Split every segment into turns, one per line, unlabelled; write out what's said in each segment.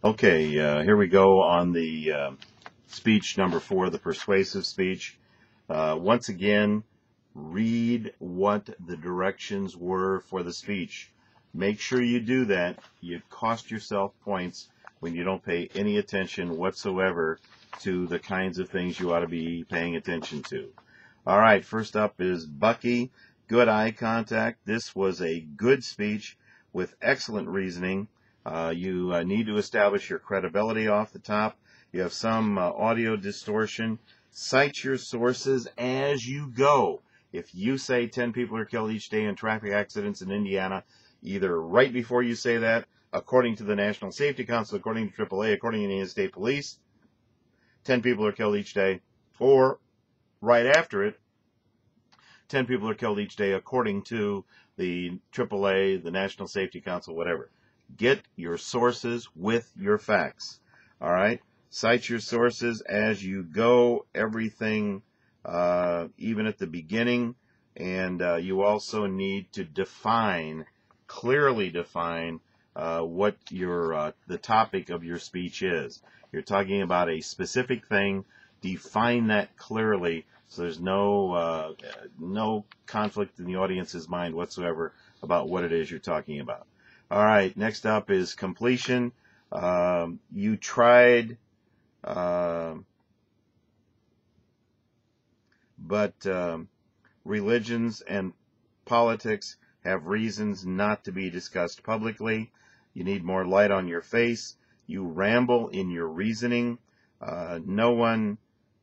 Okay, here we go on the speech number 4, the persuasive speech. Once again, read what the directions were for the speech. Make sure you do that. You cost yourself points when you don't pay any attention whatsoever to the kinds of things you ought to be paying attention to. All right, first up is Bucky. Good eye contact. This was a good speech with excellent reasoning. You need to establish your credibility off the top. You have some audio distortion. Cite your sources as you go. If you say 10 people are killed each day in traffic accidents in Indiana, either right before you say that, according to the National Safety Council, according to AAA, according to the United States Police, 10 people are killed each day, or right after it, 10 people are killed each day according to the AAA, the National Safety Council, whatever. Get your sources with your facts. All right? Cite your sources as you go, everything, even at the beginning. And you also need to clearly define what the topic of your speech is. You're talking about a specific thing. Define that clearly so there's no conflict in the audience's mind whatsoever about what it is you're talking about. All right, next up is completion. You tried, but religions and politics have reasons not to be discussed publicly. You need more light on your face. You ramble in your reasoning. No one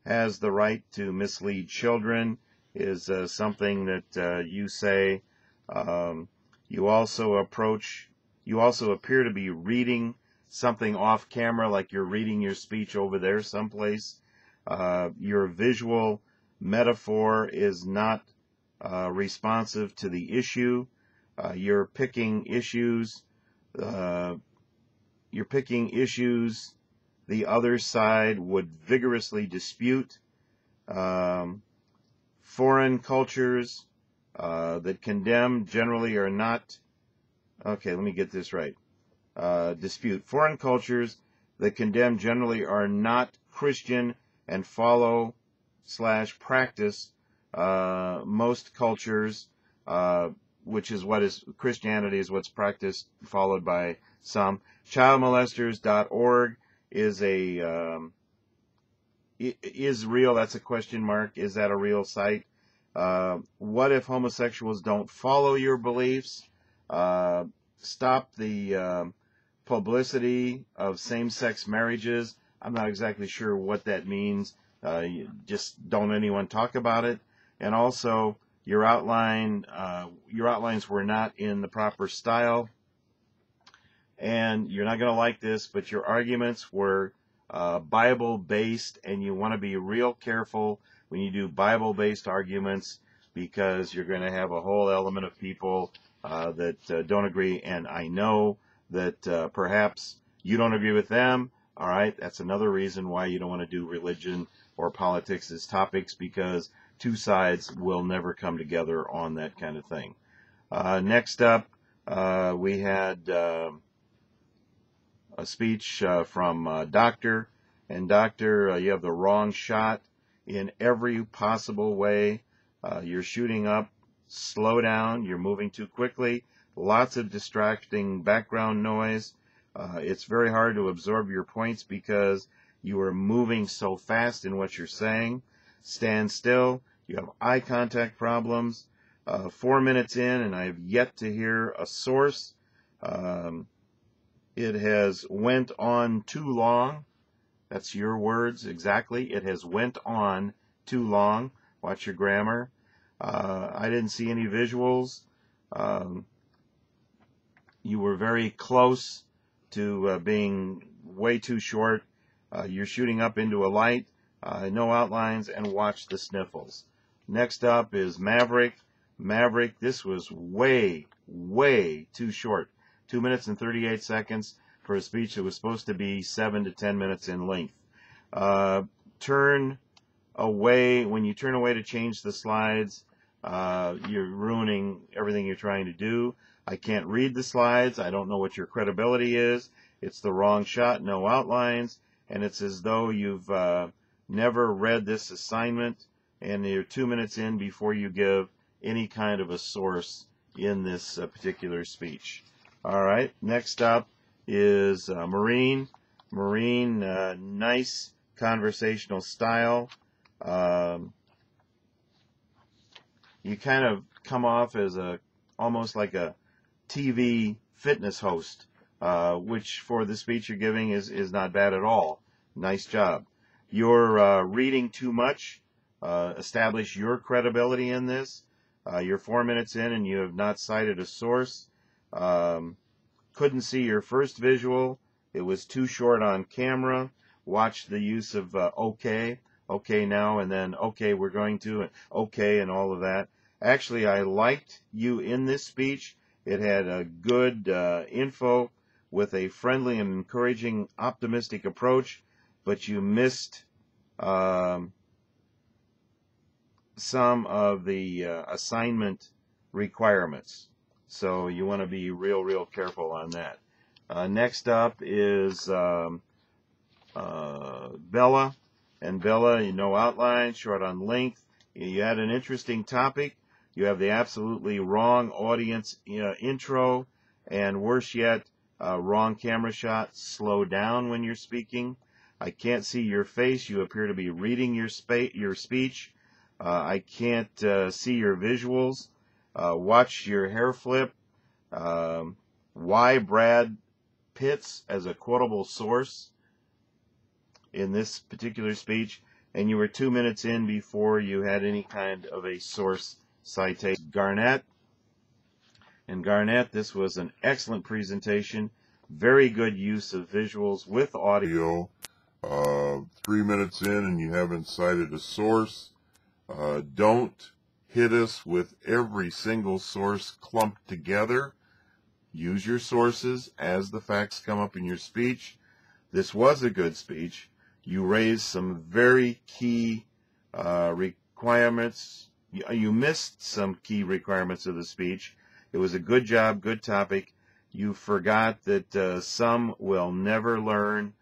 has the right to mislead children is something that you say. You also appear to be reading something off camera, like you're reading your speech over there someplace. Your visual metaphor is not responsive to the issue. You're picking issues. The other side would vigorously dispute. Foreign cultures that condemn generally are not. Okay, let me get this right. Dispute. Foreign cultures that condemn generally are not Christian and follow/practice most cultures, which is Christianity is what's practiced, followed by some. Childmolesters.org is is real. That's a question mark. Is that a real site? What if homosexuals don't follow your beliefs? Stop the publicity of same-sex marriages. I'm not exactly sure what that means. Just don't anyone talk about it. And also, your outlines were not in the proper style. And you're not going to like this, but your arguments were Bible-based, and you want to be real careful when you do Bible-based arguments, because you're going to have a whole element of people that don't agree. And I know that perhaps you don't agree with them. All right, that's another reason why you don't want to do religion or politics as topics, because two sides will never come together on that kind of thing. Next up, we had a speech from Doctor. And Doctor, you have the wrong shot in every possible way. You're shooting up. Slow down. You're moving too quickly. Lots of distracting background noise. It's very hard to absorb your points because you are moving so fast in what you're saying. Stand still. You have eye contact problems. 4 minutes in, and I have yet to hear a source. It has went on too long. That's your words exactly. It has went on too long. Watch your grammar. I didn't see any visuals. You were very close to being way too short. You're shooting up into a light. No outlines, and watch the sniffles. Next up is Maverick. Maverick, this was way, way too short. 2 minutes and 38 seconds for a speech that was supposed to be 7 to 10 minutes in length. Turn away. When you turn away to change the slides, you're ruining everything you're trying to do. I can't read the slides. I don't know what your credibility is. It's the wrong shot, no outlines, and it's as though you've never read this assignment, and you're 2 minutes in before you give any kind of a source in this particular speech. All right, next up is Marine. Marine, nice conversational style. You kind of come off as almost like a TV fitness host, which for the speech you're giving is not bad at all. Nice job. You're reading too much. Establish your credibility in this. You're 4 minutes in and you have not cited a source. Couldn't see your first visual. It was too short on camera. Watch the use of okay now, and then okay, we're going to, and okay, and all of that. Actually, I liked you in this speech. It had a good info with a friendly and encouraging, optimistic approach, but you missed some of the assignment requirements. So you want to be real careful on that. Next up is Bella. And Bella, no outline, short on length. You had an interesting topic. You have the absolutely wrong audience intro, and worse yet, wrong camera shot. Slow down when you're speaking. I can't see your face. You appear to be reading your speech. I can't see your visuals. Watch your hair flip. Why Brad Pitts as a quotable source in this particular speech, and you were 2 minutes in before you had any kind of a source citation. Garnett. And Garnett, this was an excellent presentation. Very good use of visuals with audio.
3 minutes in and you haven't cited a source. Don't hit us with every single source clumped together. Use your sources as the facts come up in your speech. This was a good speech. You raised some very key requirements. You missed some key requirements of the speech. It was a good job, good topic. You forgot that some will never learn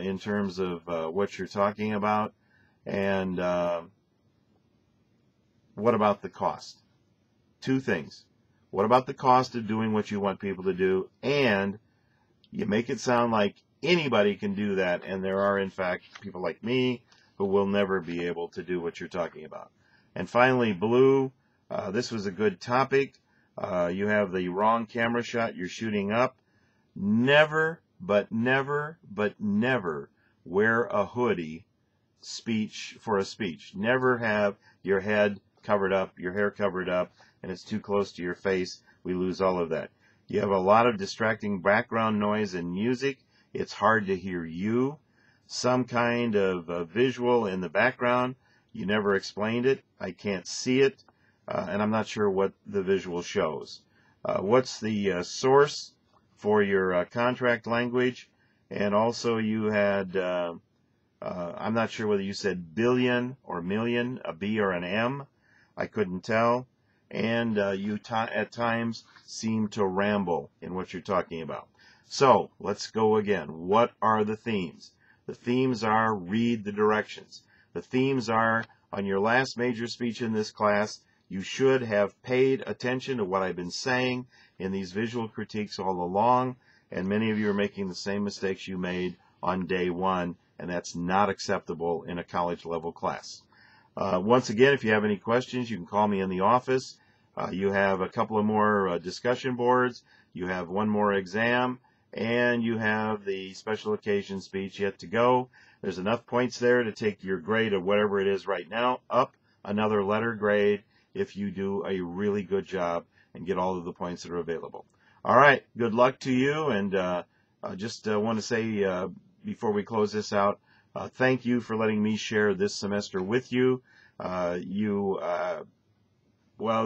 in terms of what you're talking about. And what about the cost? Two things. What about the cost of doing what you want people to do? And you make it sound like anybody can do that, and there are, in fact, people like me who will never be able to do what you're talking about. And finally, Blue, this was a good topic. You have the wrong camera shot. You're shooting up. Never, but never, but never wear a hoodie for a speech. Never have your head covered up, your hair covered up, and it's too close to your face. We lose all of that. You have a lot of distracting background noise and music. It's hard to hear you. Some kind of visual in the background. You never explained it. I can't see it, and I'm not sure what the visual shows. What's the source for your contract language? And also you had, I'm not sure whether you said billion or million, a B or an M. I couldn't tell. And you at times seem to ramble in what you're talking about. So let's go again. What are the themes? The themes are read the directions. The themes are, on your last major speech in this class, you should have paid attention to what I've been saying in these visual critiques all along, and many of you are making the same mistakes you made on day one, and that's not acceptable in a college level class. Once again, if you have any questions, you can call me in the office. You have a couple of more discussion boards. You have one more exam, and you have the special occasion speech yet to go. There's enough points there to take your grade of whatever it is right now up another letter grade if you do a really good job and get all of the points that are available. All right, good luck to you, and I just want to say before we close this out, thank you for letting me share this semester with you. Well,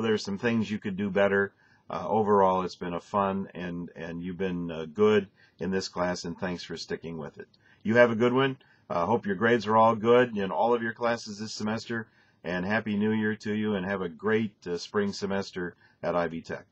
there's some things you could do better. Overall, it's been a fun, and you've been good in this class, and thanks for sticking with it. You have a good one. Hope your grades are all good in all of your classes this semester, and Happy New Year to you, and have a great spring semester at Ivy Tech.